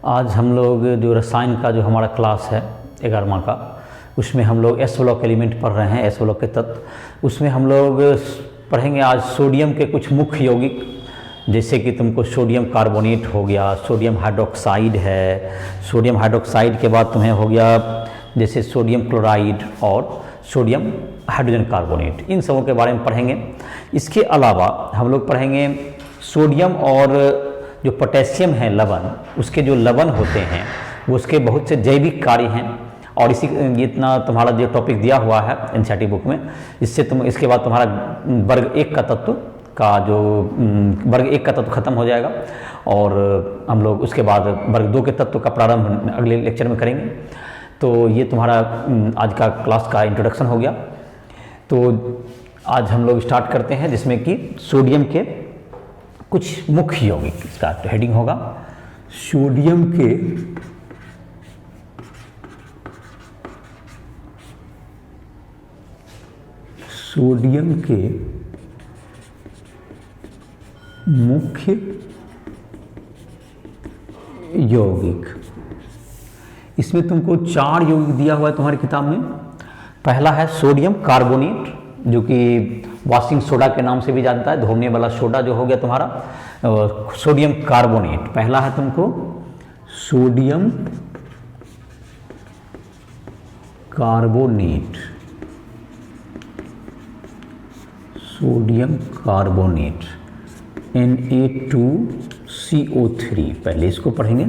आज हम लोग जो रसायन का जो हमारा क्लास है 11वां का, उसमें हम लोग एस ब्लॉक एलिमेंट पढ़ रहे हैं, एस ब्लॉक के तत्व। उसमें हम लोग पढ़ेंगे आज सोडियम के कुछ मुख्य यौगिक, जैसे कि तुमको सोडियम कार्बोनेट हो गया, सोडियम हाइड्रोक्साइड है, सोडियम हाइड्रोक्साइड के बाद तुम्हें हो गया जैसे सोडियम क्लोराइड और सोडियम हाइड्रोजन कार्बोनेट, इन सबों के बारे में पढ़ेंगे। इसके अलावा हम लोग पढ़ेंगे सोडियम और जो पोटेशियम है लवण, उसके जो लवण होते हैं वो उसके बहुत से जैविक कार्य हैं। और इसी इतना तुम्हारा जो टॉपिक दिया हुआ है एनसीईआरटी बुक में, इससे तुम इसके बाद तुम्हारा वर्ग 1 का तत्व का जो वर्ग 1 का तत्व खत्म हो जाएगा और हम लोग उसके बाद वर्ग 2 के तत्व का प्रारंभ अगले लेक्चर में करेंगे। तो ये तुम्हारा आज का क्लास का इंट्रोडक्शन हो गया। तो आज हम लोग स्टार्ट करते हैं, जिसमें कि सोडियम के कुछ मुख्य यौगिक, इसका हेडिंग होगा सोडियम के मुख्य यौगिक। इसमें तुमको 4 यौगिक दिया हुआ है तुम्हारी किताब में। पहला है सोडियम कार्बोनेट, जो कि वॉशिंग सोडा के नाम से भी जानता है, धोने वाला सोडा जो हो गया तुम्हारा, सोडियम कार्बोनेट पहला है तुमको। Sodium carbonate, sodium carbonate Na2CO3, पहले इसको पढ़ेंगे।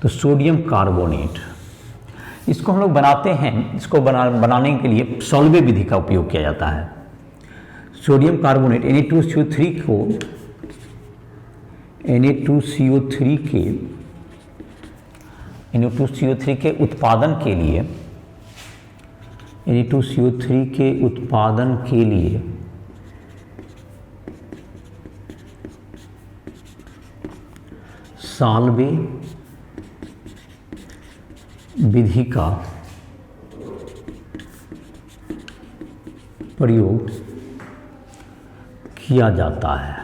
तो सोडियम कार्बोनेट, इसको हम लोग बनाते हैं, इसको बनाने के लिए सॉल्वे विधि का उपयोग किया जाता है। सोडियम कार्बोनेट Na2CO3 के उत्पादन के लिए सॉल्वे विधि का प्रयोग किया जाता है।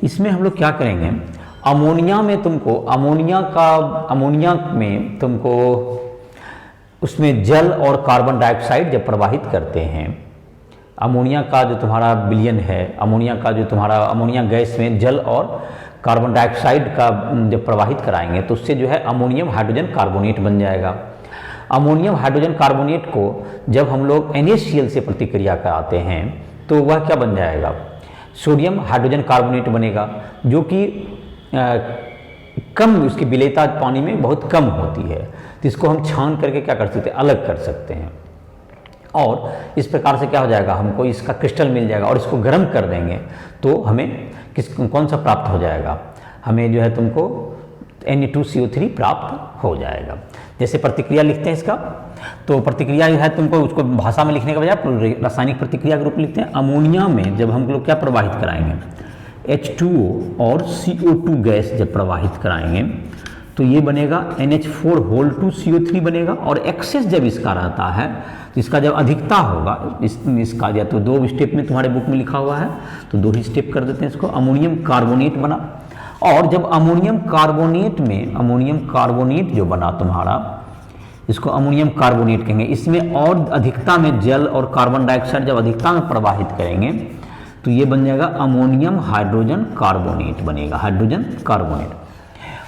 इसमें हम लोग क्या करेंगे, अमोनिया में तुमको उसमें जल और कार्बन डाइऑक्साइड जब प्रवाहित करते हैं, अमोनिया का जो तुम्हारा विलयन है, अमोनिया गैस में जल और कार्बन डाइऑक्साइड का जब प्रवाहित कराएंगे तो उससे जो है अमोनियम हाइड्रोजन कार्बोनेट बन जाएगा। अमोनियम हाइड्रोजन कार्बोनेट को जब हम लोग NaCl से प्रतिक्रिया कराते हैं तो वह क्या बन जाएगा, सोडियम हाइड्रोजन कार्बोनेट बनेगा, जो कि कम, उसकी विलेयता पानी में बहुत कम होती है। तो इसको हम छान करके क्या कर सकते हैं, अलग कर सकते हैं। और इस प्रकार से क्या हो जाएगा, हमको इसका क्रिस्टल मिल जाएगा। और इसको गर्म कर देंगे तो हमें कौन सा प्राप्त हो जाएगा, हमें जो है तुमको Na2CO3 प्राप्त हो जाएगा। जैसे प्रतिक्रिया लिखते हैं इसका, तो प्रतिक्रिया जो है तुमको उसको भाषा में लिखने के बजाय रासायनिक प्रतिक्रिया के रूप में लिखते हैं। अमोनिया में जब हम लोग क्या प्रवाहित कराएंगे, H2O और CO2 गैस जब प्रवाहित कराएंगे तो ये बनेगा NH4 बनेगा। और एक्सेस जब इसका रहता है तो इसका जब अधिकता होगा, इसका या तो 2 स्टेप में तुम्हारे बुक में लिखा हुआ है, तो 2 ही स्टेप कर देते हैं इसको। अमोनियम कार्बोनेट बना, और जब अमोनियम कार्बोनेट जो बना तुम्हारा, इसको अमोनियम कार्बोनेट कहेंगे। इसमें और अधिकता में जल और कार्बन डाइऑक्साइड जब अधिकता में प्रवाहित करेंगे तो ये बन जाएगा अमोनियम हाइड्रोजन कार्बोनेट बनेगा, हाइड्रोजन कार्बोनेट।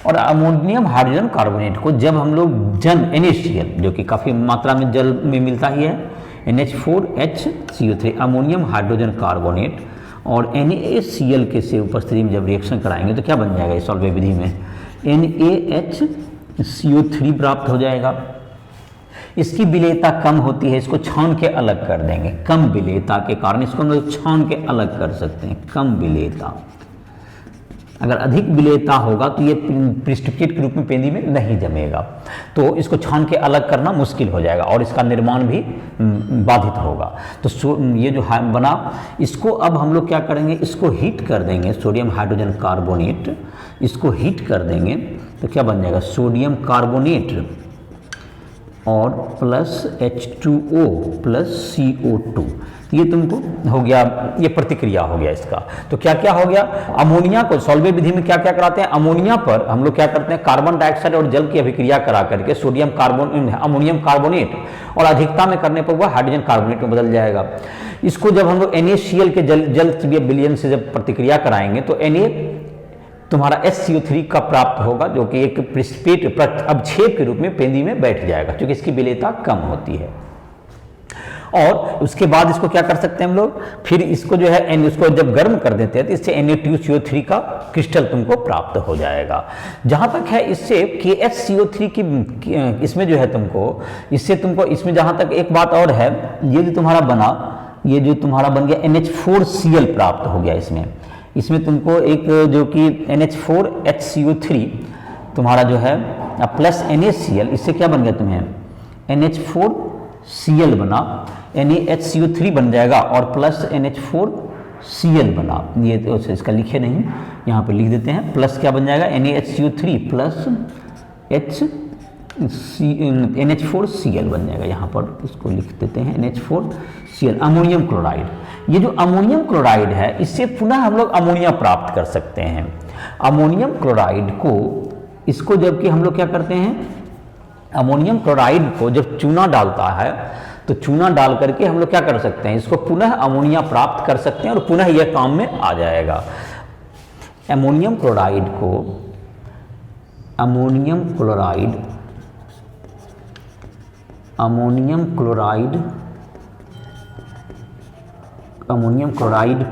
और अमोनियम हाइड्रोजन कार्बोनेट को जब हम लोग NaCl, जो कि काफ़ी मात्रा में जल में मिलता ही है, NH4HCO3 अमोनियम हाइड्रोजन कार्बोनेट और NaCl के से उपस्थिति में जब रिएक्शन कराएंगे तो क्या बन जाएगा, इस सॉल्वे विधि में NaHCO3 प्राप्त हो जाएगा। इसकी विलेयता कम होती है, इसको छान के अलग कर देंगे। कम विलेयता के कारण इसको हम लोग छान के अलग कर सकते हैं, कम विलेयता। अगर अधिक विलेयता होगा तो ये प्रिसिपिटेट के रूप में पेंदी में नहीं जमेगा, तो इसको छान के अलग करना मुश्किल हो जाएगा और इसका निर्माण भी बाधित होगा। तो ये जो बना, इसको अब हम लोग क्या करेंगे, इसको हीट कर देंगे, सोडियम हाइड्रोजन कार्बोनेट, इसको हीट कर देंगे तो क्या बन जाएगा, सोडियम कार्बोनेट और प्लस H2O प्लस CO2, ये तुमको हो गया, ये प्रतिक्रिया हो गया इसका। तो क्या क्या हो गया, अमोनिया को सॉल्वे विधि में क्या क्या कराते हैं, अमोनिया पर हम लोग क्या करते हैं, कार्बन डाइऑक्साइड और जल की अभिक्रिया करा करके सोडियम कार्बोन अमोनियम कार्बोनेट और अधिकता में करने पर वह हाइड्रोजन कार्बोनेट में बदल जाएगा। इसको जब हम लोग NaCl के जल विलयन से जब प्रतिक्रिया कराएंगे तो Na तुम्हारा SCO3 का प्राप्त होगा, जो कि एक प्रिसिपिटेट अवक्षेप के रूप में पेंदी में बैठ जाएगा, क्योंकि इसकी विलेयता कम होती है। और उसके बाद इसको क्या कर सकते हैं हम लोग, फिर इसको जो है इसको जब गर्म कर देते हैं तो इससे Na2CO3 का क्रिस्टल तुमको प्राप्त हो जाएगा। जहाँ तक है इससे KHCO3 की इसमें जो है तुमको इसमें जहाँ तक एक बात और है, ये जो तुम्हारा बन गया NH4Cl प्राप्त हो गया। इसमें तुमको एक जो कि NH4HCO3 तुम्हारा जो है प्लस NaCl, इससे क्या बन गया तुम्हें NH4Cl बना, NaHCO3 बन जाएगा और प्लस NH4Cl बना। ये तो इसका लिखे नहीं, यहाँ पे लिख देते हैं, प्लस क्या बन जाएगा NaHCO3 प्लस NH4Cl बन जाएगा। यहाँ पर इसको लिख देते हैं NH4Cl, अमोनियम क्लोराइड। ये जो अमोनियम क्लोराइड है इससे पुनः हम लोग अमोनिया प्राप्त कर सकते हैं। अमोनियम क्लोराइड को इसको जबकि हम लोग क्या करते हैं, अमोनियम क्लोराइड को जब चूना डालता है तो चूना डाल करके हम लोग क्या कर सकते हैं, इसको पुनः अमोनिया प्राप्त कर सकते हैं और पुनः यह काम में आ जाएगा। अमोनियम क्लोराइड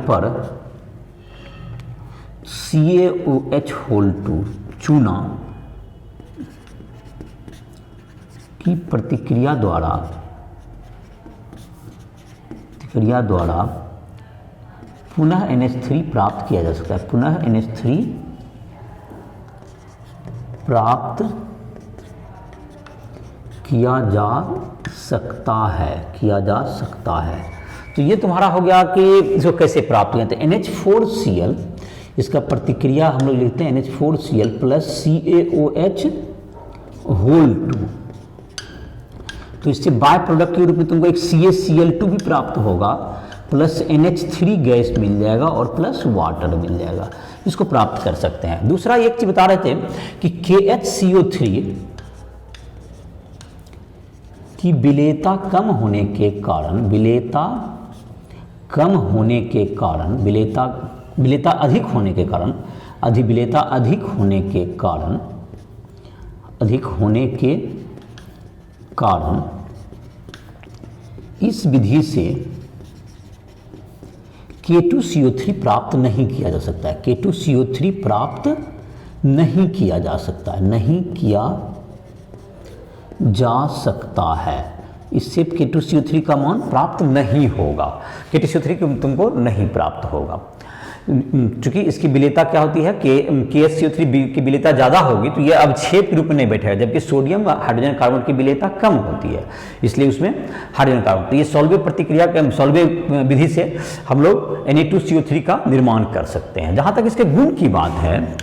पर CaOH2 चूना की प्रतिक्रिया द्वारा पुनः NH3 प्राप्त किया जा सकता है, पुनः NH3 प्राप्त किया जा सकता है। तो ये तुम्हारा हो गया कि इसको कैसे प्राप्त किया। तो NH4Cl इसका प्रतिक्रिया हम लोग लिखते हैं NH4Cl प्लस CaOH2, तो इससे बाय प्रोडक्ट के रूप में तुमको एक CaCl2 भी प्राप्त होगा, प्लस NH3 गैस मिल जाएगा और प्लस वाटर मिल जाएगा। इसको प्राप्त कर सकते हैं। दूसरा एक चीज बता रहे थे कि KHCO3 की विलेयता कम होने के कारण विलेयता अधिक होने के कारण इस विधि से K2CO3 प्राप्त नहीं किया जा सकता है, K2CO3 प्राप्त नहीं किया जा सकता है, इससे K2CO3 का मान प्राप्त नहीं होगा, K2CO3 तुमको नहीं प्राप्त होगा। चूंकि इसकी विलेयता क्या होती है, KHCO3 की विलेयता ज़्यादा होगी तो ये अवक्षेप के रूप में नहीं बैठेगा, जबकि सोडियम हाइड्रोजन कार्बन की विलेयता कम होती है, इसलिए उसमें हाइड्रोजन कार्बन। तो ये सॉल्वे विधि से हम लोग Na2CO3 का निर्माण कर सकते हैं। जहाँ तक इसके गुण की बात है,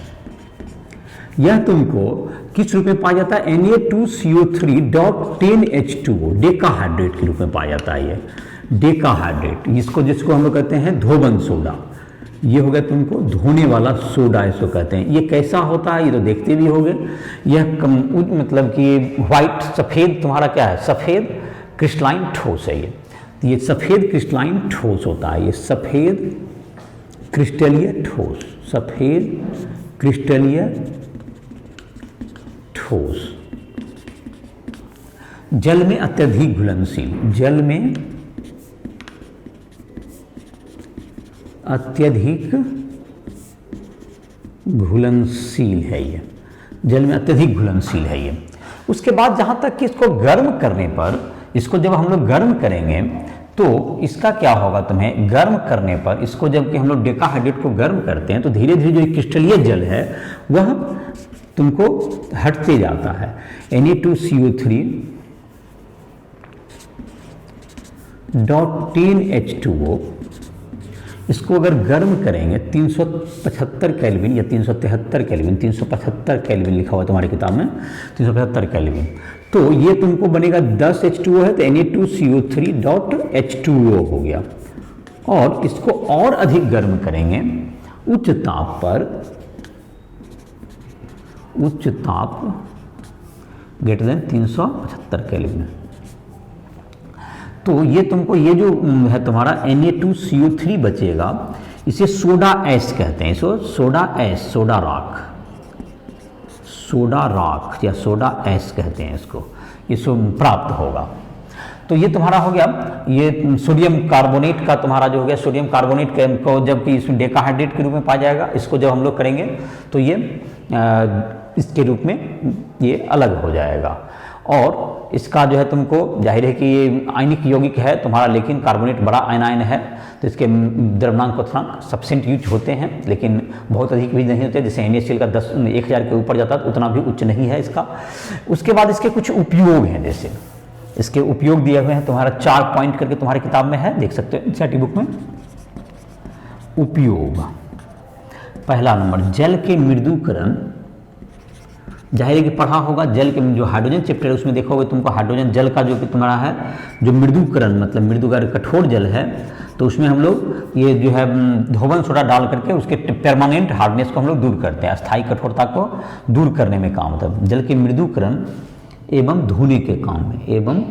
यह तुमको किस रूप में पाया जाता है, Na2CO3.10H2O डेकाहाइड्रेट के रूप में पाया जाता है। ये डेकाहाइड्रेट जिसको हम लोग कहते हैं धोबन सोडा, ये हो गया तुमको धोने वाला सोडा इसको कहते हैं। ये कैसा होता है ये तो देखते भी होगे, यह मतलब कि व्हाइट सफ़ेद तुम्हारा क्या है, सफ़ेद क्रिस्टलाइन ठोस है। ये सफ़ेद क्रिस्टलाइन ठोस होता है, ये सफ़ेद क्रिस्टलीय ठोस, जल में अत्यधिक घुलनशील है ये, जल में अत्यधिक घुलनशील है ये। उसके बाद जहाँ तक कि इसको गर्म करने पर, इसको जब हम लोग गर्म करेंगे तो इसका क्या होगा, तुम्हें गर्म करने पर इसको जब कि हम लोग डेकाहाइड्रेट को गर्म करते हैं तो धीरे धीरे जो क्रिस्टलीय जल है वह तुमको हटते जाता है। Na2CO3.10H2O इसको अगर गर्म करेंगे 375 केल्विन या 373 केल्विन, 375 केल्विन लिखा हुआ है तुम्हारी किताब में, 375 केल्विन, तो ये तुमको बनेगा 10 H2O है तो Na2CO3.H2O हो गया। और इसको और अधिक गर्म करेंगे उच्च ताप ग्रेटर देन 375 केल्विन, तो ये तुमको ये जो है तुम्हारा Na2CO3 बचेगा, इसे सोडा ऐश कहते हैं, इसको सोडा ऐश, सोडा राख या सोडा ऐश कहते हैं इसको प्राप्त होगा। तो ये तुम्हारा हो गया, ये सोडियम कार्बोनेट का तुम्हारा जो हो गया, सोडियम कार्बोनेट को जबकि इसमें डेकाहाइड्रेट के रूप में पाया जाएगा, इसको जब हम लोग करेंगे तो ये इसके रूप में ये अलग हो जाएगा। और इसका जो है तुमको जाहिर है कि ये आयनिक यौगिक है तुम्हारा, लेकिन कार्बोनेट बड़ा आयनायन है, तो इसके द्रव्यमानक क्वथनांक सफिशिएंट यूज होते हैं, लेकिन बहुत अधिक भी नहीं होते। जैसे NaCl का 1000 के ऊपर जाता है तो उतना भी उच्च नहीं है इसका। उसके बाद इसके कुछ उपयोग हैं, जैसे इसके उपयोग दिए हुए हैं तुम्हारा 4 पॉइंट करके तुम्हारी किताब में है, देख सकते हो एनसीईआरटी बुक में। उपयोग, पहला नंबर जल के मृदुकरण, जाहिर है कि पढ़ा होगा जल के जो हाइड्रोजन चैप्टर है उसमें देखोगे तुमको हाइड्रोजन जल का जो कि तुम्हारा है जो मृदुकरण, मतलब मृदुकरण कठोर जल है, तो उसमें हम लोग ये जो है धोवन सोडा डाल करके उसके परमानेंट हार्डनेस को हम लोग दूर करते हैं, अस्थायी कठोरता को दूर करने में काम होता है। जल के मृदुकरण एवं धोने के काम में, एवं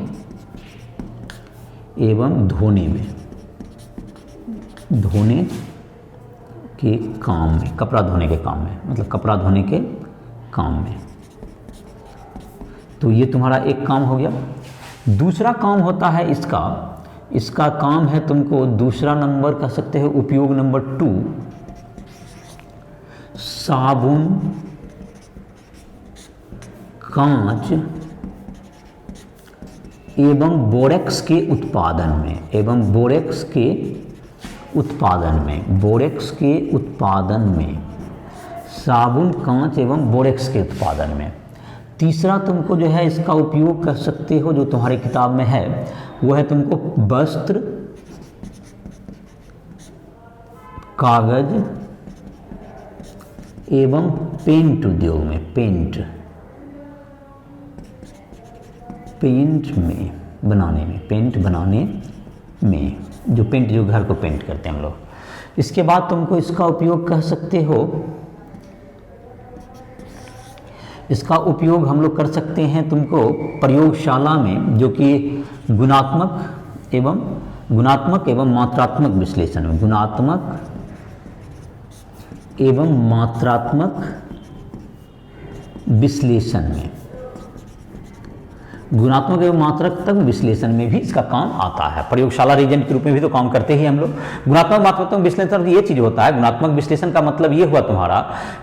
धोने के काम में, कपड़ा धोने के काम में, मतलब कपड़ा धोने के काम में, तो ये तुम्हारा एक काम हो गया। दूसरा काम होता है इसका काम है तुमको दूसरा नंबर कह सकते हो, उपयोग नंबर 2, साबुन, कांच एवं बोरेक्स के उत्पादन में, साबुन, कांच एवं बोरेक्स के उत्पादन में। तीसरा तुमको जो है इसका उपयोग कर सकते हो, जो तुम्हारी किताब में है वो है तुमको वस्त्र, कागज एवं पेंट उद्योग में, पेंट बनाने में, जो पेंट जो घर को पेंट करते हैं हम लोग। इसके बाद तुमको इसका उपयोग कह सकते हो, इसका उपयोग हम लोग कर सकते हैं तुमको प्रयोगशाला में, जो कि गुणात्मक एवं मात्रात्मक विश्लेषण में, गुणात्मक एवं मात्रात्मक विश्लेषण में, गुणात्मक एवं मात्रात्मक विश्लेषण में भी इसका काम आता है। प्रयोगशाला रीजेंट के रूप में भी तो काम करते ही हम लोग। गुणात्मक मात्रात्मक विश्लेषण ये चीज होता है, गुणात्मक विश्लेषण का मतलब ये हुआ तुम्हारा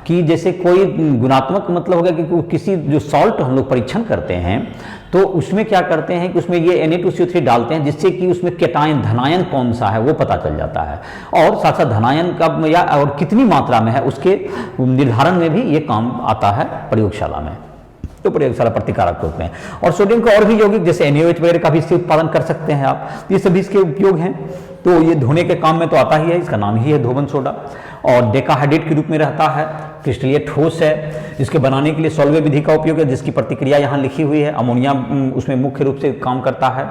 कि जैसे कोई गुणात्मक मतलब हो गया कि किसी जो सॉल्ट हम लोग परीक्षण करते हैं तो उसमें क्या करते हैं कि उसमें ये Na2CO3 डालते हैं, जिससे कि उसमें केटायन धनायन कौन सा है वो पता चल जाता है, और साथ साथ धनायन का या और कितनी मात्रा में है उसके निर्धारण में भी ये काम आता है प्रयोगशाला में, तो प्रयोगशाला प्रतिकारक होते हैं। और सोडियम का और भी यौगिक जैसे NaOH वगैरह का भी इससे उत्पादन कर सकते हैं आप, ये सभी इसके उपयोग हैं। तो ये धोने के काम में तो आता ही है, इसका नाम ही है धोवन सोडा, और डेकाहाइड्रेट के रूप में रहता है, क्रिस्टलीय ठोस है। इसके बनाने के लिए सॉल्वे विधि का उपयोग है, जिसकी प्रतिक्रिया यहाँ लिखी हुई है। अमोनिया उसमें मुख्य रूप से काम करता है,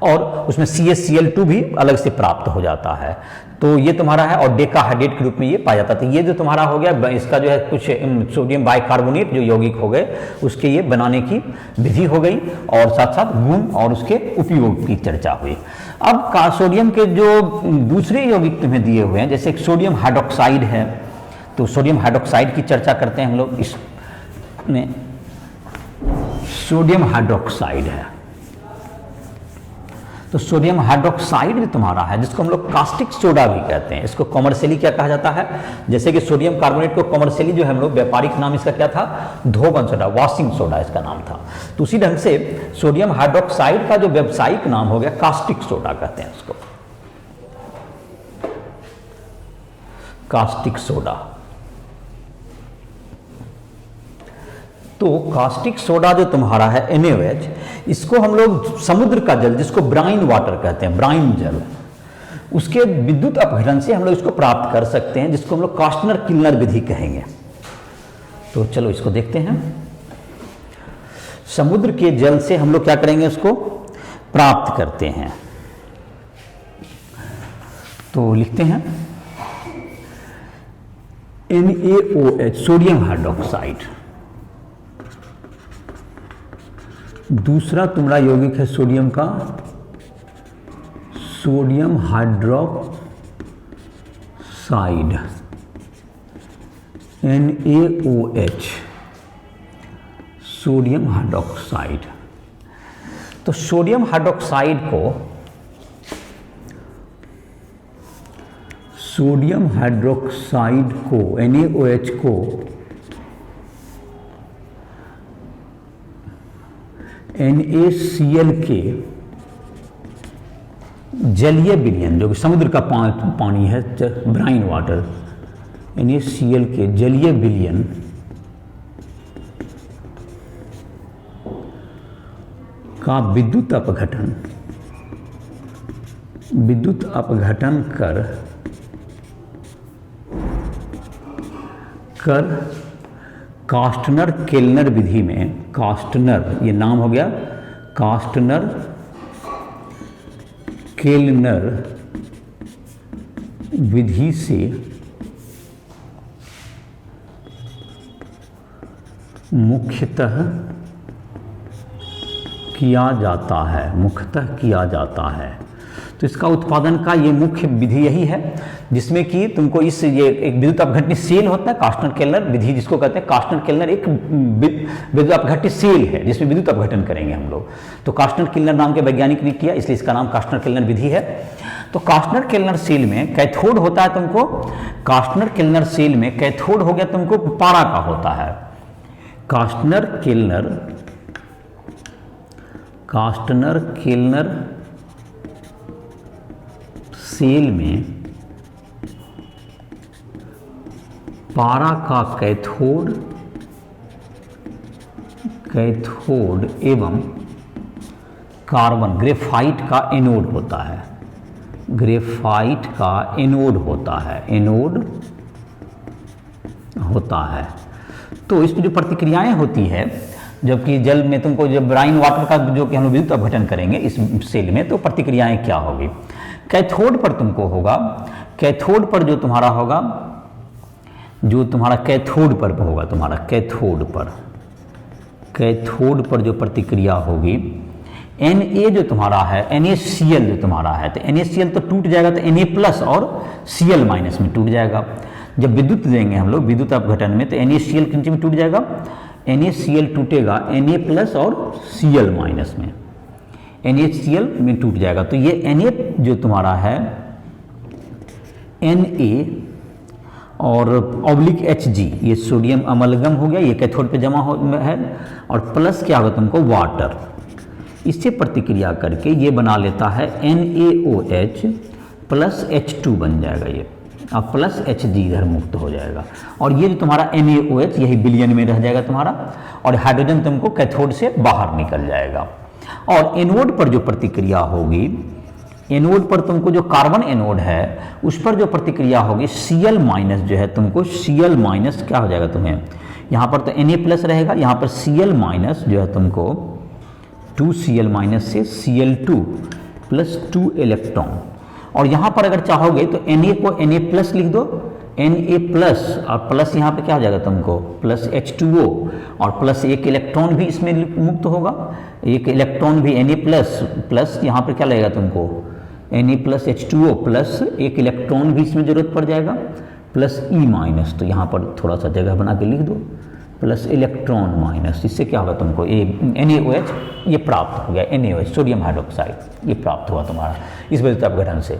और उसमें CaCl2 भी अलग से प्राप्त हो जाता है। तो ये तुम्हारा है, और डेकाहाइड्रेट के रूप में ये पाया जाता है। तो ये जो तुम्हारा हो गया, इसका जो है कुछ सोडियम बाइकार्बोनेट जो यौगिक हो गए उसके ये बनाने की विधि हो गई, और साथ साथ गुण और उसके उपयोग की चर्चा हुई। अब सोडियम के जो दूसरे यौगिक तुम्हें दिए हुए हैं, जैसे एक सोडियम हाइड्रोक्साइड है, तो सोडियम हाइड्रोक्साइड की चर्चा करते हैं हम लोग। इसमें सोडियम हाइड्रोक्साइड है, तो सोडियम हाइड्रोक्साइड भी तुम्हारा है, जिसको हम लोग कास्टिक सोडा भी कहते हैं। इसको कॉमर्शियली क्या कहा जाता है, जैसे कि सोडियम कार्बोनेट को कॉमर्शियली जो है हम लोग व्यापारिक नाम इसका क्या था, धोवन सोडा, वॉशिंग सोडा इसका नाम था। तो उसी ढंग से सोडियम हाइड्रोक्साइड का जो व्यावसायिक नाम हो गया कास्टिक सोडा कहते हैं उसको, कास्टिक सोडा। तो कास्टिक सोडा जो तुम्हारा है NaOH, इसको हम लोग समुद्र का जल, जिसको ब्राइन वाटर कहते हैं, ब्राइन जल, उसके विद्युत अपघटन से हम लोग इसको प्राप्त कर सकते हैं, जिसको हम लोग कास्टनर किल्लर विधि कहेंगे। तो चलो इसको देखते हैं। समुद्र के जल से हम लोग क्या करेंगे, उसको प्राप्त करते हैं। तो लिखते हैं NaOH सोडियम हाइड्रोक्साइड। दूसरा तुम्हारा यौगिक है सोडियम का, sodium hydroxide NaOH sodium hydroxide. तो सोडियम हाइड्रोक्साइड को NaOH को NaCl के जलीय विलयन, जो कि समुद्र का पानी है, ब्राइन वाटर, NaCl के जलीय विलयन का विद्युत अपघटन कर कास्टनर केल्नर विधि में, कास्टनर ये नाम हो गया, कास्टनर केल्नर विधि से मुख्यतः किया जाता है। तो इसका उत्पादन का ये मुख्य विधि यही है, जिसमें कि तुमको ये एक विद्युत अपघटनी सेल होता है, कास्टनर केल्नर विधि जिसको कहते हैं। कास्टनर केल्नर एक विद्युत अपघटनी सेल है जिसमें विद्युत अपघटन करेंगे हम लोग। तो कास्टनर केल्नर नाम के वैज्ञानिक ने किया, इसलिए इसका नाम कास्टनर केल्नर विधि है। तो कास्टनर केल्नर सेल में कैथोड होता है तुमको, कास्टनर केल्नर सेल में कैथोड हो गया तुमको पारा का होता है। कास्टनर केल्नर सेल में पारा का कैथोड एवं कार्बन ग्रेफाइट का एनोड होता है। तो इसमें जो प्रतिक्रियाएं होती है, जबकि जल में तुमको जब ब्राइन वाटर का जो कि हम विद्युत अपघटन करेंगे इस सेल में, तो प्रतिक्रियाएं क्या होगी। कैथोड पर तुमको होगा, कैथोड पर जो तुम्हारा होगा, कैथोड पर जो प्रतिक्रिया होगी, Na जो तुम्हारा है, NaCl जो तुम्हारा है, तो NaCl तो टूट जाएगा, तो Na प्लस और Cl माइनस में टूट जाएगा। जब विद्युत देंगे हम लोग विद्युत अपघटन में, तो NaCl किन में टूट जाएगा, NaCl टूटेगा Na प्लस और Cl माइनस में, NaCl में टूट जाएगा। तो ये Na जो तुम्हारा है, Na और (Hg) ये सोडियम अमलगम हो गया, ये कैथोड पे जमा है, और प्लस क्या होगा तुमको, वाटर। इससे प्रतिक्रिया करके ये बना लेता है NaOH प्लस H2 बन जाएगा ये, और प्लस Hg इधर मुक्त हो जाएगा। और ये जो तुम्हारा NaOH यही विलयन में रह जाएगा तुम्हारा, और हाइड्रोजन तुमको कैथोड से बाहर निकल जाएगा। और एनोड पर जो प्रतिक्रिया होगी, एनोड पर तुमको जो कार्बन एनोड है उस पर जो प्रतिक्रिया होगी, Cl माइनस जो है तुमको, Cl माइनस क्या हो जाएगा तुम्हें, यहाँ पर तो Na प्लस रहेगा, यहाँ पर Cl माइनस जो है तुमको 2Cl माइनस से Cl2 प्लस 2 इलेक्ट्रॉन। और यहाँ पर अगर चाहोगे तो Na को Na प्लस लिख दो, Na प्लस, और प्लस यहाँ पे क्या हो जाएगा तुमको, प्लस H2O, और प्लस एक इलेक्ट्रॉन भी इसमें मुक्त होगा, एक इलेक्ट्रॉन भी Na प्लस, प्लस यहाँ पर क्या लगेगा तुमको, Na प्लस H2O प्लस एक इलेक्ट्रॉन भी इसमें जरूरत पड़ जाएगा, प्लस E माइनस, तो यहाँ पर थोड़ा सा जगह बना के लिख दो, प्लस इलेक्ट्रॉन माइनस। इससे क्या होगा तुमको, NaOH ये प्राप्त हो गया, NaOH सोडियम हाइड्रोक्साइड ये प्राप्त हुआ तुम्हारा इस विद्युत अपघटन से।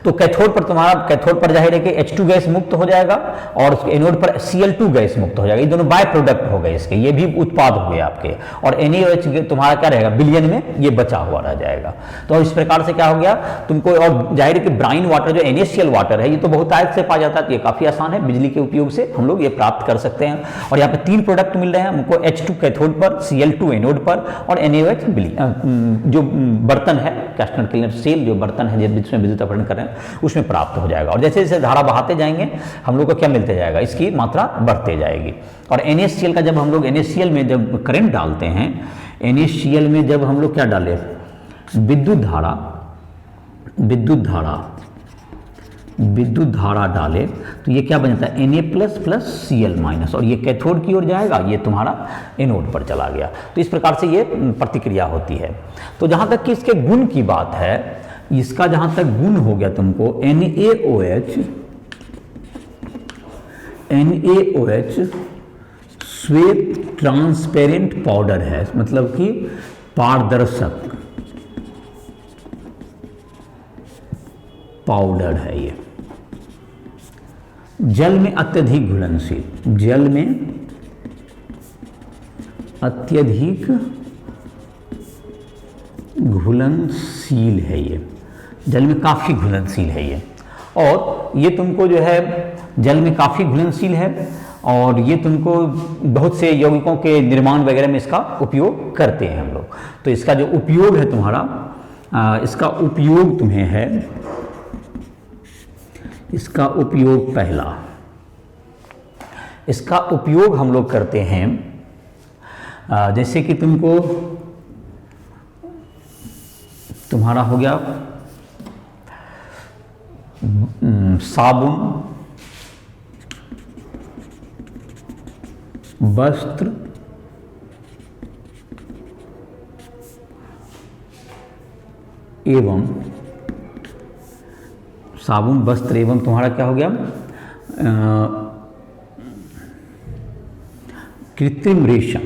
तो कैथोड पर जाहिर है कि H2 गैस मुक्त हो जाएगा और एनोड पर Cl2 गैस मुक्त हो जाएगा। ये दोनों बाय प्रोडक्ट हो गए इसके, ये भी उत्पाद हो गए आपके, और NaOH तुम्हारा क्या रहेगा, विलयन में ये बचा हुआ रह जाएगा। तो इस प्रकार से क्या हो गया तुमको, और जाहिर है कि ब्राइन वाटर जो NaCl वाटर है ये तो बहुत आयत से पाया जाता है, तो ये काफी आसान है, बिजली के उपयोग से हम लोग ये प्राप्त कर सकते हैं। और यहाँ पे 3 प्रोडक्ट मिल रहे हैं हमको, H2 कैथोड पर, Cl2 एनोड पर और NaOH जो बर्तन है, कैस्टर क्लीनर सेल जो बर्तन है जिसमें विद्युत अपहरण कर रहे हैं उसमें प्राप्त हो जाएगा। और जैसे जैसे धारा बहाते जाएंगे हम लोग को क्या मिलते जाएगा, इसकी मात्रा बढ़ते जाएगी। और NaCl का जब हम लोग NaCl में जब करंट डालते हैं, NaCl में जब हम लोग क्या डालें, विद्युत धारा डाले तो ये क्या बन जाता है, Na plus plus Cl minus, और ये कैथोड की ओर जाएगा, ये तुम्हारा एनोड पर चला गया। तो इस प्रकार से ये प्रतिक्रिया होती है। तो जहां तक कि इसके गुण की बात है, इसका जहां तक गुण हो गया तुमको, NaOH श्वेत ट्रांसपेरेंट पाउडर है, मतलब कि पारदर्शक पाउडर है। ये जल में अत्यधिक घुलनशील, जल में अत्यधिक घुलनशील है, ये जल में काफ़ी घुलनशील है ये। और ये तुमको जो है जल में काफ़ी घुलनशील है, और ये तुमको बहुत से यौगिकों के निर्माण वगैरह में इसका उपयोग करते हैं हम लोग। तो इसका जो उपयोग है तुम्हारा, इसका उपयोग तुम्हें है, इसका उपयोग पहला, इसका उपयोग हम लोग करते हैं जैसे कि तुमको तुम्हारा हो गया साबुन, वस्त्र, एवं साबुन, वस्त्र एवं तुम्हारा क्या हो गया, कृत्रिम रेशम,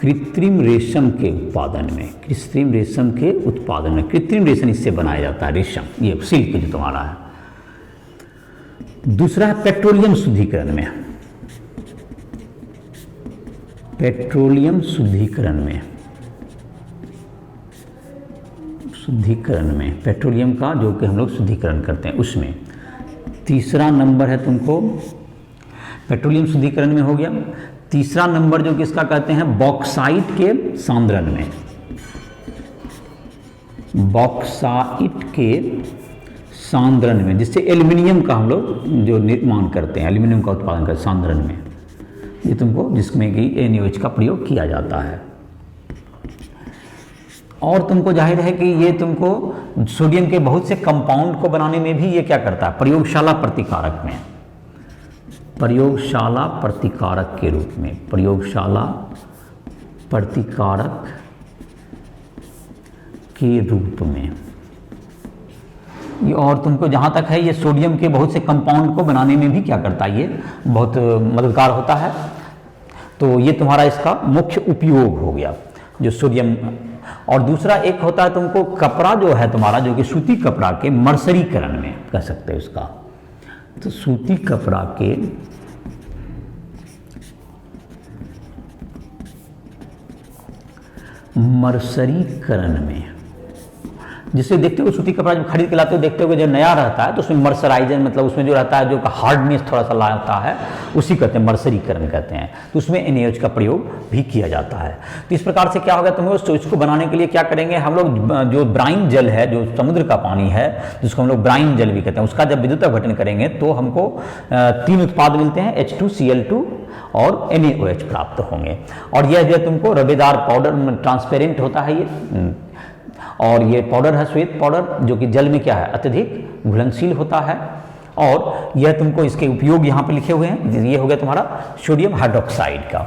कृत्रिम रेशम के उत्पादन में, कृत्रिम रेशम के उत्पादन में, कृत्रिम रेशम इससे बनाया जाता है, रेशम, ये सिल्क जो तुम्हारा है। दूसरा है पेट्रोलियम शुद्धिकरण में, पेट्रोलियम शुद्धिकरण में, पेट्रोलियम का जो कि हम लोग शुद्धिकरण करते हैं उसमें। तीसरा नंबर है तुमको, पेट्रोलियम शुद्धिकरण में हो गया। तीसरा नंबर जो कि इसका कहते हैं बॉक्साइट के सांद्रण में, बॉक्साइट के सांद्रण में, जिससे एल्युमिनियम का हम लोग जो निर्माण करते हैं, एल्युमिनियम का उत्पादन करते हैं सांद्रण में, ये तुमको जिसमें कि NaOH का प्रयोग किया जाता है। और तुमको जाहिर है कि ये तुमको सोडियम के बहुत से कंपाउंड को बनाने में भी ये क्या करता है, प्रयोगशाला प्रतिकारक में, प्रयोगशाला प्रतिकारक के रूप में, प्रयोगशाला प्रतिकारक के रूप में। और तुमको जहाँ तक है ये सोडियम के बहुत से कंपाउंड को बनाने में भी क्या करता है, ये बहुत मददगार होता है। तो ये तुम्हारा इसका मुख्य उपयोग हो गया जो सोडियम। और दूसरा एक होता है तुमको कपड़ा जो है तुम्हारा, जो कि सूती कपड़ा के मर्सरीकरण में कह सकते हो इसका। तो सूती कपड़ा के मर्सरीकरण में, जिससे देखते हो सूती कपड़ा जब खरीद के लाते हो, देखते हो जब नया रहता है तो उसमें मर्सराइजर, मतलब उसमें जो रहता है जो हार्डनेस थोड़ा सा लाता है, उसी कहते हैं मर्सरीकरण कहते हैं। तो उसमें NaOH का प्रयोग भी किया जाता है। तो इस प्रकार से क्या होगा, तुम्हें उस इसको बनाने के लिए क्या करेंगे हम लोग, जो ब्राइन जल है, जो समुद्र का पानी है जिसको हम लोग ब्राइन जल भी कहते हैं, उसका जब विद्युत अपघटन करेंगे तो हमको 3 उत्पाद मिलते हैं, H2, Cl2 और NaOH प्राप्त होंगे। और यह जो तुमको रवेदार पाउडर, ट्रांसपेरेंट होता है ये, और ये पाउडर है श्वेत पाउडर, जो कि जल में क्या है, अत्यधिक घुलनशील होता है। और यह तुमको इसके उपयोग यहाँ पे लिखे हुए हैं। ये हो गया तुम्हारा सोडियम हाइड्रोक्साइड का।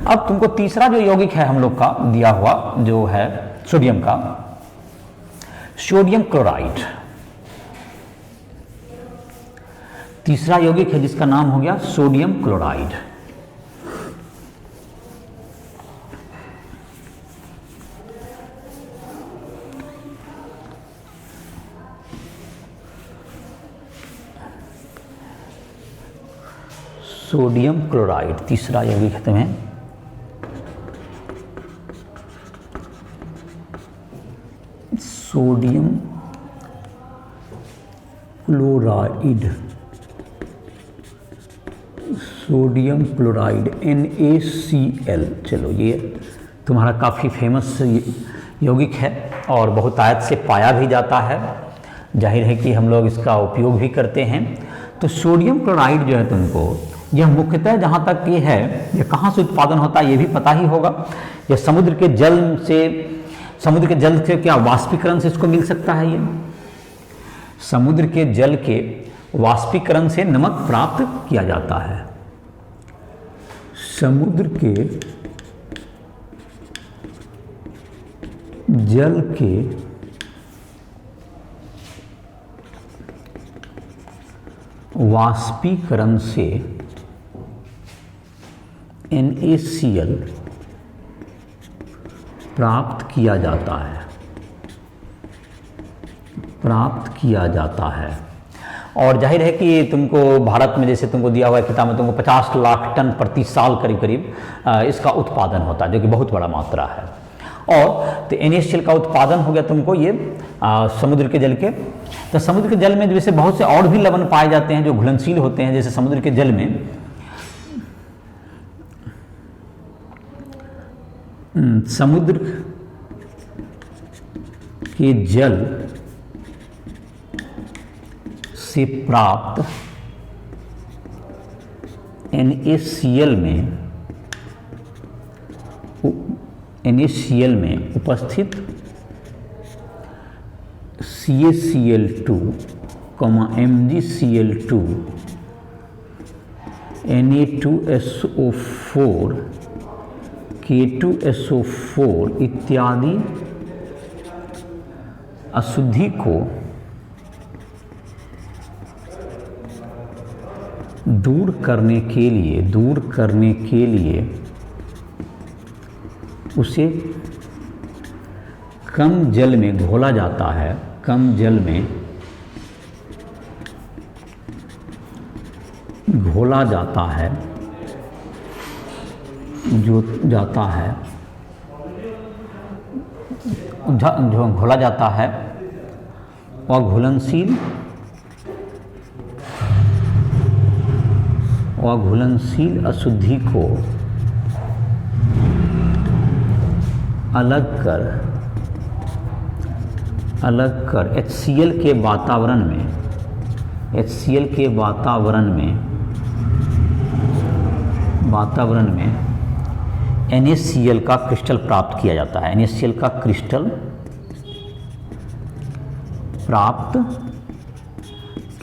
अब तुमको तीसरा जो यौगिक है हम लोग का दिया हुआ जो है सोडियम का, सोडियम क्लोराइड, तीसरा यौगिक है जिसका नाम हो गया सोडियम क्लोराइड। सोडियम क्लोराइड, तीसरा यौगिक है तुम्हें sodium chloride, sodium chloride NaCl। चलो ये तुम्हारा काफ़ी फेमस यौगिक है और बहुतायत से पाया भी जाता है, जाहिर है कि हम लोग इसका उपयोग भी करते हैं। तो सोडियम क्लोराइड जो है तुमको, यह मुख्यतः जहाँ तक ये है, ये कहाँ से उत्पादन होता है ये भी पता ही होगा। यह समुद्र के जल से क्या वाष्पीकरण से इसको मिल सकता है। ये समुद्र के जल के वाष्पीकरण से नमक प्राप्त किया जाता है। समुद्र के जल के वाष्पीकरण से NaCl प्राप्त किया जाता है। और जाहिर है कि तुमको भारत में जैसे तुमको दिया हुआ है किताब में, तुमको 50 लाख टन प्रति साल करीब इसका उत्पादन होता है, जो कि बहुत बड़ा मात्रा है। और तो NaCl का उत्पादन हो गया तुमको ये समुद्र के जल के। तो समुद्र के जल में जैसे बहुत से और भी लवण पाए जाते हैं जो घुलनशील होते हैं। जैसे समुद्र के जल में समुद्र के जल से प्राप्त NaCl में उपस्थित CaCl2, MgCl2, Na2SO4, K2SO4 इत्यादि अशुद्धि को दूर करने के लिए उसे कम जल में घोला जाता है, कम जल में घोला जाता है, जो घोला जाता है और घुलनशील अशुद्धि को अलग कर HCl के वातावरण में NaCl का क्रिस्टल प्राप्त किया जाता है। NaCl का क्रिस्टल प्राप्त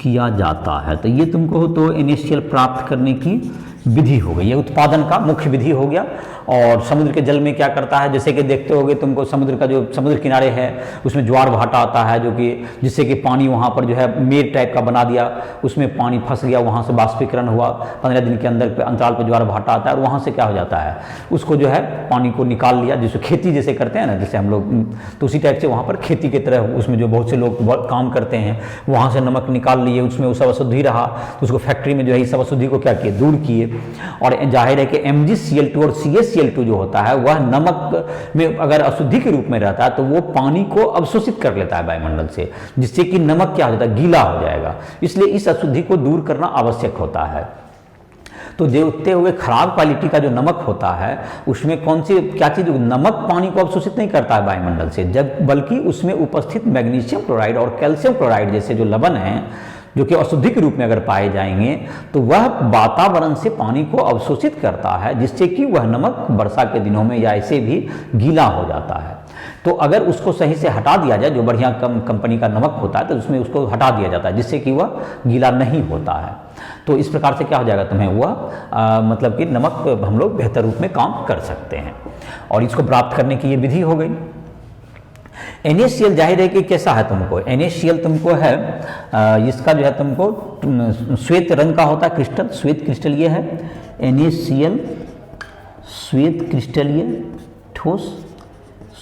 किया जाता है। तो ये तुमको तो NaCl प्राप्त करने की विधि हो गई, ये उत्पादन का मुख्य विधि हो गया। और समुद्र के जल में क्या करता है, जैसे कि देखते होगे तुमको समुद्र का जो समुद्र किनारे है उसमें ज्वार भाटा आता है, जो कि जिससे कि पानी वहाँ पर जो है मेड़ टाइप का बना दिया, उसमें पानी फंस गया, वहाँ से वाष्पीकरण हुआ, 15 दिन के अंदर अंतराल पर ज्वार भाटा आता है और वहाँ से क्या हो जाता है, उसको जो है पानी को निकाल लिया, जिससे खेती जैसे करते हैं ना, जैसे हम लोग, तो उसी टाइप से वहाँ पर खेती की तरह उसमें जो बहुत से लोग काम करते हैं, वहाँ से नमक निकाल लिए, उसमें वो सब अशुद्धि रहा तो उसको फैक्ट्री में जो है इस सब अशुद्धि को क्या किए, दूर किए। और जाहिर है कि MgCl2 और CaCl2 जो होता है वह नमक में अगर अशुद्धि के रूप में रहता है तो वो पानी को अवशोषित कर लेता है वायुमंडल से, जिससे कि नमक क्या हो जाता है, गीला हो जाएगा। इसलिए इस अशुद्धि को दूर करना आवश्यक होता है। तो देखते हुए खराब क्वालिटी का जो नमक होता है उसमें कौन सी क्या चीज़, नमक पानी को अवशोषित नहीं करता है वायुमंडल से, जब बल्कि उसमें उपस्थित मैग्नीशियम क्लोराइड और कैल्शियम क्लोराइड जैसे जो लवण हैं, जो कि अशुद्धि के रूप में अगर पाए जाएंगे तो वह वातावरण से पानी को अवशोषित करता है, जिससे कि वह नमक वर्षा के दिनों में या ऐसे भी गीला हो जाता है। तो अगर उसको सही से हटा दिया जाए, जो बढ़िया कंपनी का नमक होता है, तो उसमें उसको हटा दिया जाता है, जिससे कि वह गीला नहीं होता है। तो इस प्रकार से क्या हो जाएगा, तुम्हें वह मतलब कि नमक हम लोग बेहतर रूप में काम कर सकते हैं, और इसको प्राप्त करने की ये विधि हो गई। NaCl जाहिर है कि कैसा है, तुमको NaCl तुमको है इसका जो है तुमको श्वेत रंग का होता है क्रिस्टल, श्वेत क्रिस्टल ये है NaCl, श्वेत क्रिस्टलीय ठोस,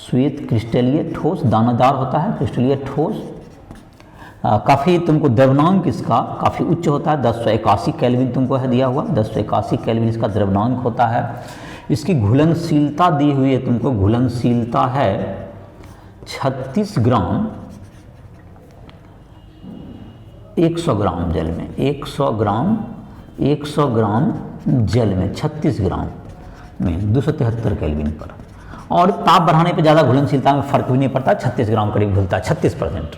श्वेत क्रिस्टलीय ठोस, दानादार होता है, क्रिस्टलीय ठोस। काफ़ी तुमको द्रव्यनांक इसका काफ़ी उच्च होता है, 1081 केल्विन तुमको है दिया हुआ, 1081 केल्विन इसका द्रव्यनांक होता है। इसकी घुलनशीलता दी हुई है तुमको, घुलनशीलता है 36 ग्राम 100 ग्राम जल में, 100 ग्राम जल में 36 ग्राम में 273 केल्विन पर। और ताप बढ़ाने पे ज़्यादा घुलनशीलता में फर्क भी नहीं पड़ता, 36 ग्राम करीब घुलता है, 36%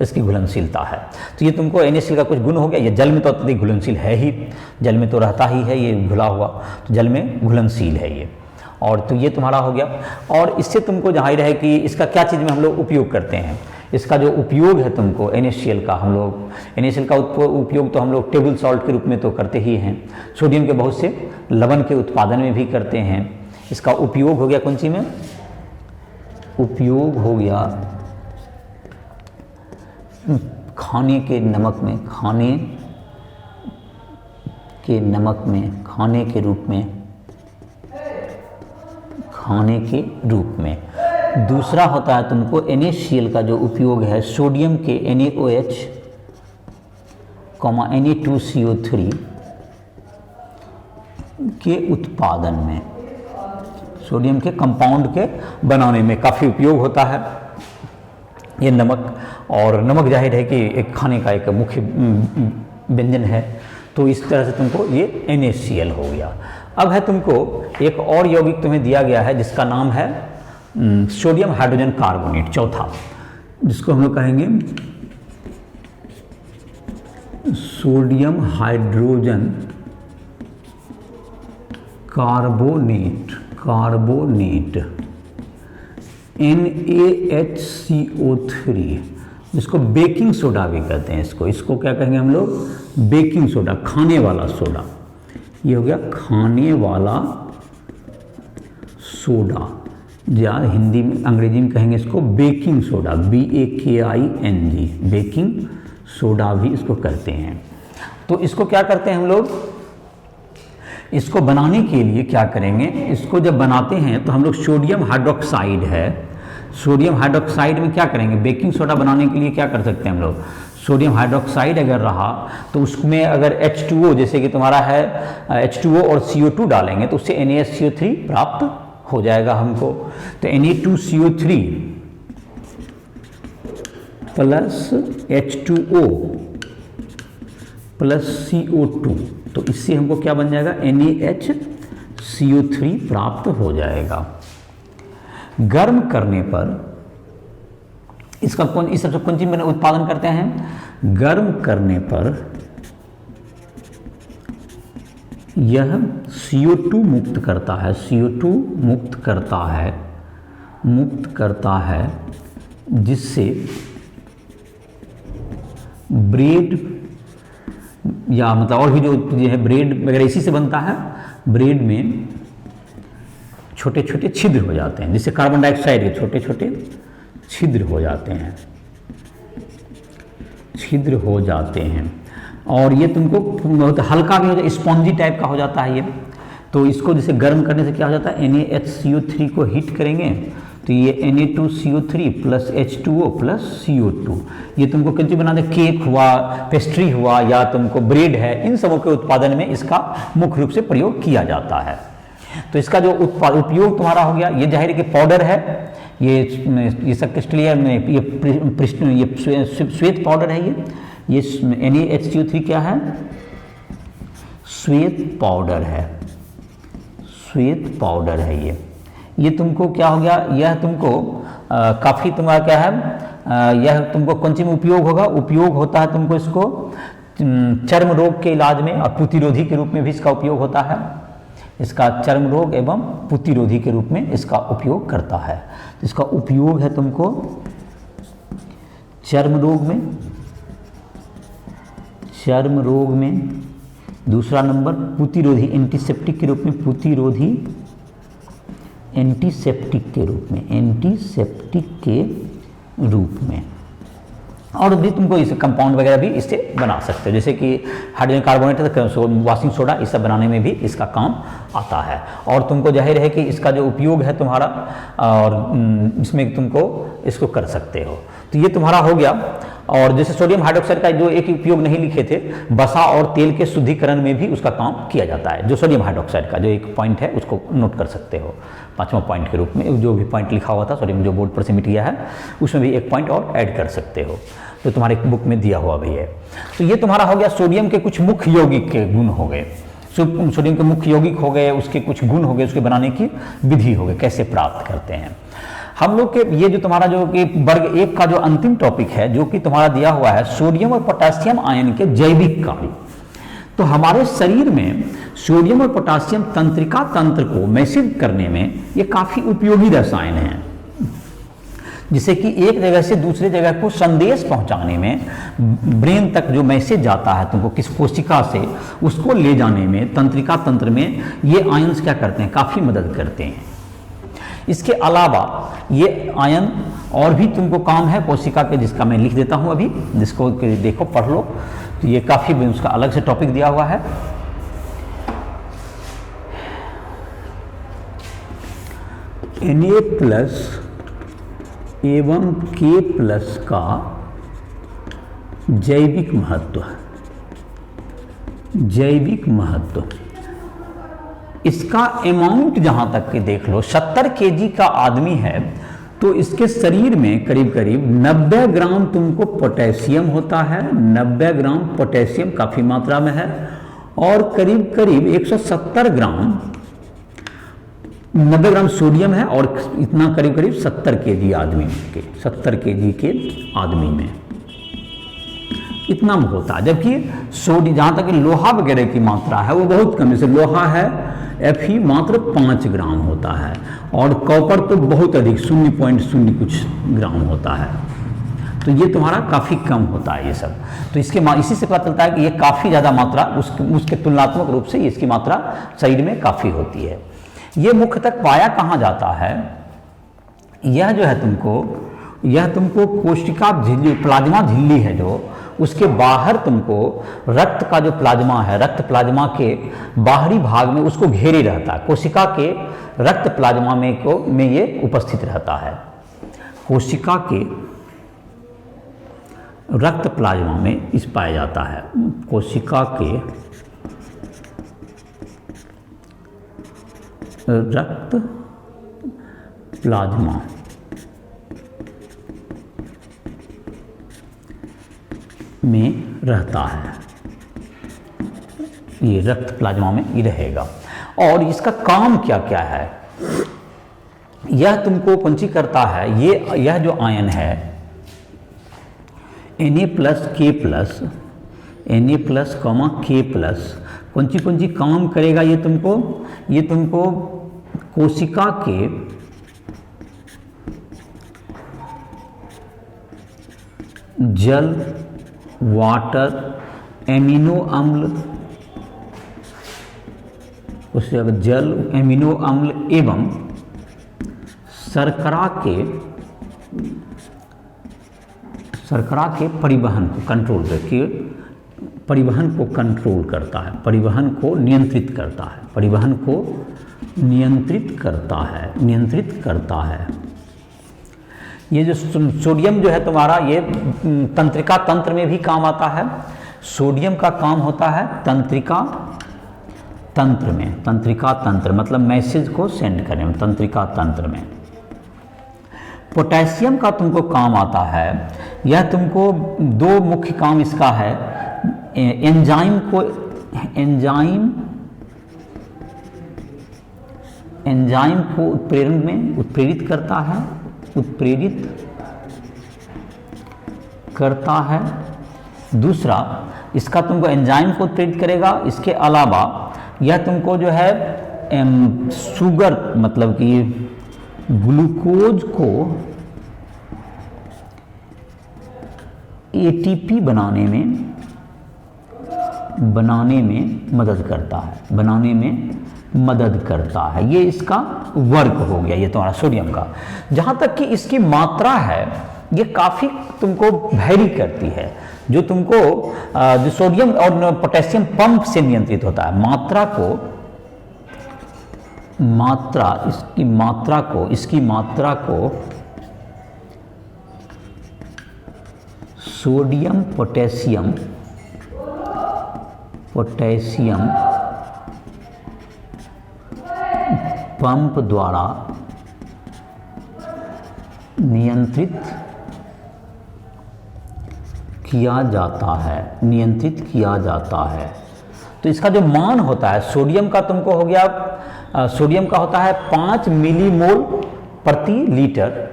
इसकी घुलनशीलता है। तो ये तुमको NaCl का कुछ गुण हो गया। ये जल में तो अत्यधिक घुलनशील है ही, जल में तो रहता ही है ये घुला हुआ, तो जल में घुलनशील है ये। और तो ये तुम्हारा हो गया। और इससे तुमको जाहिर है कि इसका क्या चीज़ में हम लोग उपयोग करते हैं, इसका जो उपयोग है तुमको NaCl का, हम लोग NaCl का उपयोग तो हम लोग टेबल सॉल्ट के रूप में तो करते ही हैं, सोडियम के बहुत से लवण के उत्पादन में भी करते हैं। इसका उपयोग हो गया कौन सी में, उपयोग हो गया खाने के नमक में, खाने के नमक में, खाने के रूप में, खाने के रूप में। दूसरा होता है तुमको NaCl का जो उपयोग है सोडियम के NaOH, Na2CO3 के उत्पादन में, सोडियम के कंपाउंड के बनाने में काफ़ी उपयोग होता है ये नमक। और नमक जाहिर है कि एक खाने का एक मुख्य व्यंजन है, तो इस तरह से तुमको ये NaCl हो गया। अब है तुमको एक और यौगिक तुम्हें दिया गया है जिसका नाम है सोडियम हाइड्रोजन कार्बोनेट, चौथा, जिसको हम लोग कहेंगे सोडियम हाइड्रोजन कार्बोनेट, NaHCO3, जिसको बेकिंग सोडा भी कहते हैं। इसको क्या कहेंगे हम लोग, बेकिंग सोडा, खाने वाला सोडा। ये हो गया खाने वाला सोडा, या हिंदी में अंग्रेजी में कहेंगे इसको baking soda, BAKING, baking soda भी इसको कहते हैं। तो इसको क्या करते हैं हम लोग, इसको बनाने के लिए क्या करेंगे, इसको जब बनाते हैं तो हम लोग सोडियम हाइड्रोक्साइड है, सोडियम हाइड्रोक्साइड में क्या करेंगे, बेकिंग सोडा बनाने के लिए क्या कर सकते हैं हम लोग, सोडियम हाइड्रोक्साइड अगर रहा तो उसमें अगर H2O, जैसे कि तुम्हारा है H2O और CO2 डालेंगे तो उससे NaCO3 प्राप्त हो जाएगा हमको। तो Na2CO3 plus H2O plus CO2, तो इससे हमको क्या बन जाएगा, NaHCO3 प्राप्त हो जाएगा। गर्म करने पर इसका इस सबसे कौन चीज में उत्पादन करते हैं, गर्म करने पर यह CO2 मुक्त करता है, CO2 मुक्त करता है, जिससे ब्रेड या मतलब और भी जो है ब्रेड वगैरह इसी से बनता है, ब्रेड में छोटे छोटे छिद्र हो जाते हैं, जिससे कार्बन डाइऑक्साइड के छोटे छोटे छिद्र हो जाते हैं, छिद्र हो जाते हैं। और ये तुमको बहुत हल्का भी हो जाता है, स्पॉन्जी टाइप का हो जाता है ये। तो इसको जैसे गर्म करने से क्या हो जाता है, NaHCO3 को हीट करेंगे तो ये Na2CO3 plus H2O plus CO2, ये तुमको किंतु बना दे, केक हुआ, पेस्ट्री हुआ, या तुमको ब्रेड है, इन सबों के उत्पादन में इसका मुख्य रूप से प्रयोग किया जाता है। तो इसका जो उपयोग तुम्हारा हो गया, ये जाहिर है कि पाउडर है, ये सब क्रिस्टलीय में ये श्वेत पाउडर है, ये NaHCO3 क्या है, श्वेत पाउडर है, श्वेत पाउडर है ये तुमको क्या हो गया, यह तुमको काफ़ी तुम्हारा क्या है, यह तुमको कौन सी में उपयोग होगा, उपयोग होता है तुमको इसको चर्म रोग के इलाज में और प्रतिरोधी के रूप में भी इसका उपयोग होता है, इसका चर्म रोग एवं प्रतिरोधी के रूप में इसका उपयोग करता है। तो इसका उपयोग है तुमको चर्म रोग में, दूसरा नंबर प्रतिरोधी एंटीसेप्टिक के रूप में, प्रतिरोधी एंटीसेप्टिक के रूप में, और भी तुमको इसे कंपाउंड वगैरह भी इससे बना सकते हो, जैसे कि हाइड्रोजन कार्बोनेट, वाशिंग सोडा, इस सब बनाने में भी इसका काम आता है। और तुमको जाहिर है कि इसका जो उपयोग है तुम्हारा, और इसमें तुमको इसको कर सकते हो। तो ये तुम्हारा हो गया। और जैसे सोडियम हाइड्रोक्साइड का जो एक उपयोग नहीं लिखे थे, वसा और तेल के शुद्धिकरण में भी उसका काम किया जाता है। जो सोडियम हाइड्रोक्साइड का जो एक पॉइंट है उसको नोट कर सकते हो 5वां पॉइंट के रूप में, जो भी पॉइंट लिखा हुआ था सोडियम जो बोर्ड पर से मिट गया है उसमें भी एक पॉइंट और ऐड कर सकते हो, जो तुम्हारे बुक में दिया हुआ भी है। तो ये तुम्हारा हो गया सोडियम के कुछ मुख्य यौगिक के गुण हो गए, सोडियम के मुख्य यौगिक हो गए, उसके कुछ गुण हो गए, उसके बनाने की विधि हो गई, कैसे प्राप्त करते हैं हम लोग के। ये जो तुम्हारा जो कि वर्ग 1 का जो अंतिम टॉपिक है जो कि तुम्हारा दिया हुआ है सोडियम और पोटेशियम आयन के जैविक कार्य। तो हमारे शरीर में सोडियम और पोटेशियम तंत्रिका तंत्र को मैसेज करने में ये काफी उपयोगी रसायन हैं, जिससे कि एक जगह से दूसरे जगह को संदेश पहुंचाने में, ब्रेन तक जो मैसेज जाता है तुमको किस कोशिका से, उसको ले जाने में तंत्रिका तंत्र में ये आयन्स क्या करते हैं, काफ़ी मदद करते हैं। इसके अलावा ये आयन और भी तुमको काम है कोशिका के, जिसका मैं लिख देता हूं अभी, जिसको देखो पढ़ लो। तो ये काफ़ी उसका अलग से टॉपिक दिया हुआ है। Na+ एवं K+ का जैविक महत्व, जैविक महत्व इसका अमाउंट जहां तक के देख लो, 70 kg का आदमी है तो इसके शरीर में करीब करीब 90 ग्राम तुमको पोटेशियम होता है, 90 ग्राम पोटेशियम काफ़ी मात्रा में है, और करीब करीब 170 ग्राम 90 ग्राम सोडियम है, और इतना करीब करीब 70 kg आदमी के, 70 kg के आदमी में इतना होता है। जबकि सोडियम जहाँ तक लोहा वगैरह की मात्रा है वो बहुत कम, जैसे लोहा है Fe मात्र 5 ग्राम होता है, और कॉपर तो बहुत अधिक 0.0 कुछ ग्राम होता है। तो ये तुम्हारा काफ़ी कम होता है ये सब। तो इसी से पता चलता है कि ये काफ़ी ज़्यादा मात्रा उसके तुलनात्मक रूप से इसकी मात्रा शरीर में काफ़ी होती है। ये मुख्य तक पाया कहाँ जाता है, यह जो है यह तुमको कोशिका झिल्ली, प्लाज्मा झिल्ली है जो, उसके बाहर तुमको रक्त का जो प्लाज्मा है, रक्त प्लाज्मा के बाहरी भाग में उसको घेरे रहता है। कोशिका के रक्त प्लाज्मा में ये उपस्थित रहता है। कोशिका के रक्त प्लाज्मा में इस पाया जाता है। कोशिका के रक्त प्लाज्मा में रहता है, ये रक्त प्लाज्मा में ही रहेगा। और इसका काम क्या क्या है, यह तुमको कौन-सी करता है, यह जो आयन है Na+, K+, Na+, K+, कौन सी काम करेगा ये तुमको कोशिका के जल, वाटर, एमिनो अम्ल, उससे अगर जल, एमिनो अम्ल एवं शर्करा के परिवहन को कंट्रोल करके, परिवहन को कंट्रोल करता है, परिवहन को नियंत्रित करता है, परिवहन को नियंत्रित करता है। ये जो सोडियम जो है तुम्हारा, ये तंत्रिका तंत्र में भी काम आता है। सोडियम का काम होता है तंत्रिका तंत्र में, तंत्रिका तंत्र मतलब मैसेज को सेंड करने में, तंत्रिका तंत्र में। पोटेशियम का तुमको काम आता है, यह तुमको दो मुख्य काम इसका है, एंजाइम को उत्प्रेरण में उत्प्रेरित करता है। दूसरा, इसका तुमको एंजाइम को उत्प्रेरित करेगा। इसके अलावा यह तुमको जो है शुगर मतलब कि ग्लूकोज को एटीपी बनाने में मदद करता है, ये इसका वर्क हो गया, ये तुम्हारा सोडियम का। जहाँ तक कि इसकी मात्रा है ये काफ़ी तुमको वैरी करती है, जो तुमको जो सोडियम और पोटेशियम पंप से नियंत्रित होता है। इसकी मात्रा को सोडियम पोटेशियम पंप द्वारा नियंत्रित किया जाता है। तो इसका जो मान होता है सोडियम का तुमको हो गया, सोडियम का होता है 5 मिलीमोल प्रति लीटर,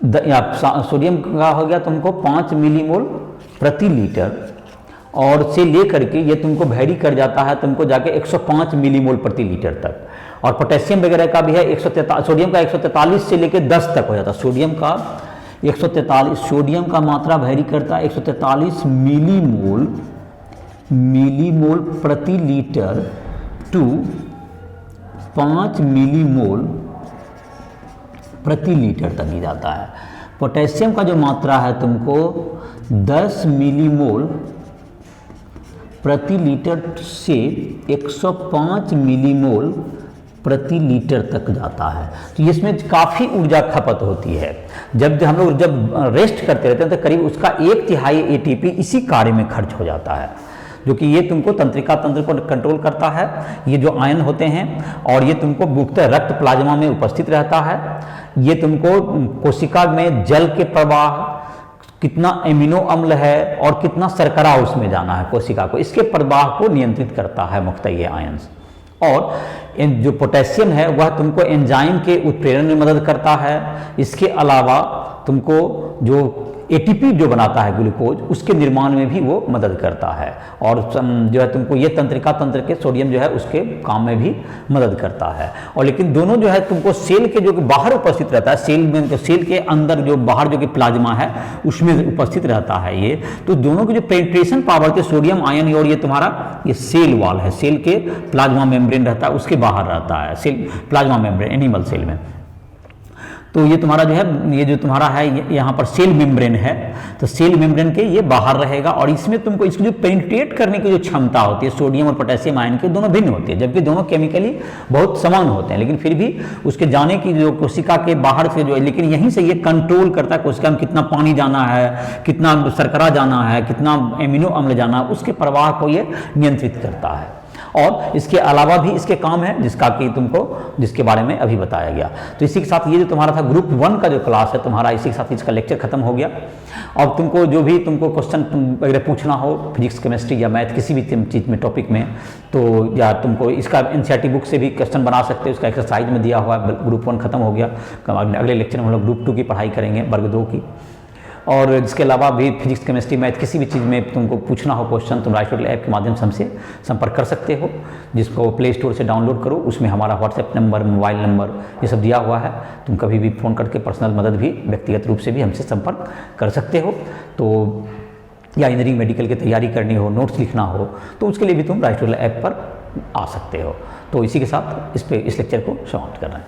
सोडियम का हो गया तुमको 5 मिलीमोल प्रति लीटर, और से लेकर के ये तुमको वैरी कर जाता है तुमको जाके 105 मिलीमोल प्रति लीटर तक। और पोटेशियम वगैरह का भी है 143, सोडियम का 143 से लेकर 10 तक हो जाता है। सोडियम का 143, सोडियम का मात्रा वैरी करता है 143 मिलीमोल प्रति लीटर टू 5 मिलीमोल प्रति लीटर तक ही जाता है। पोटेशियम का जो मात्रा है तुमको 10 मिलीमोल प्रति लीटर से 105 मिलीमोल प्रति लीटर तक जाता है। तो इसमें काफ़ी ऊर्जा खपत होती है। जब हम लोग रेस्ट करते रहते हैं तो करीब उसका 1/3 एटीपी इसी कार्य में खर्च हो जाता है, जो कि ये तुमको तंत्रिका तंत्र को कंट्रोल करता है। ये जो आयन होते हैं, और ये तुमको मुख्यतः रक्त प्लाज्मा में उपस्थित रहता है। ये तुमको कोशिका में जल के प्रवाह, कितना एमिनो अम्ल है और कितना शर्करा उसमें जाना है कोशिका को, इसके प्रवाह को नियंत्रित करता है मुख्यतः ये आयंस। और जो पोटेशियम है वह तुमको एंजाइम के उत्प्रेरण में मदद करता है। इसके अलावा तुमको जो एटीपी जो बनाता है ग्लूकोज, उसके निर्माण में भी वो मदद करता है। और जो है तुमको ये तंत्रिका तंत्र के सोडियम जो है उसके काम में भी मदद करता है। और लेकिन दोनों जो है तुमको सेल के जो कि बाहर उपस्थित रहता है, सेल में, सेल के अंदर जो बाहर जो कि प्लाज्मा है उसमें उपस्थित रहता है ये। तो दोनों की जो पेनिट्रेशन पावर थी सोडियम आयन, और ये तुम्हारा ये सेल वॉल है, सेल के प्लाज्मा मेम्ब्रेन रहता है उसके बाहर रहता है, cell plasma membrane animal cell में। तो ये तुम्हारा जो है, ये जो तुम्हारा है यहाँ पर सेल मेम्ब्रेन है, तो सेल मेम्ब्रेन के ये बाहर रहेगा। और इसमें तुमको इसकी जो पेनिट्रेट करने की जो क्षमता होती है सोडियम और पोटेशियम आयन की, दोनों भिन्न होती है, जबकि दोनों केमिकली बहुत समान होते हैं, लेकिन फिर भी उसके जाने की जो कोशिका के बाहर से जो है, लेकिन यहीं से ये कंट्रोल करता है कोशिका में कितना पानी जाना है, कितना शर्करा जाना है, कितना एमिनो अम्ल जाना है, उसके प्रवाह को ये नियंत्रित करता है। और इसके अलावा भी इसके काम है जिसका कि तुमको, जिसके बारे में अभी बताया गया। तो इसी के साथ ये जो तुम्हारा था ग्रुप 1 का जो क्लास है तुम्हारा, इसी के साथ इसका लेक्चर खत्म हो गया। और तुमको जो भी तुमको क्वेश्चन वगैरह पूछना हो फिजिक्स, केमिस्ट्री या मैथ किसी भी चीज़ में, टॉपिक में, तो या तुमको इसका एनसीईआरटी बुक से भी क्वेश्चन बना सकते हो। इसका एक्सरसाइज में दिया हुआ है। ग्रुप 1 खत्म हो गया, अगले लेक्चर में हम लोग ग्रुप 2 की पढ़ाई करेंगे, वर्ग 2 की। और इसके अलावा भी फिजिक्स, केमिस्ट्री, मैथ किसी भी चीज़ में तुमको पूछना हो क्वेश्चन, तुम राइट ऐप के माध्यम से हमसे संपर्क कर सकते हो, जिसको प्ले स्टोर से डाउनलोड करो। उसमें हमारा व्हाट्सएप नंबर, मोबाइल नंबर ये सब दिया हुआ है। तुम कभी भी फ़ोन करके पर्सनल मदद भी व्यक्तिगत रूप से भी हमसे संपर्क कर सकते हो। तो या इंजीनियरिंग मेडिकल की तैयारी करनी हो, नोट्स लिखना हो, तो उसके लिए भी तुम राइट ऐप पर आ सकते हो। तो इसी के साथ इस लेक्चर को समाप्त कर रहे हैं।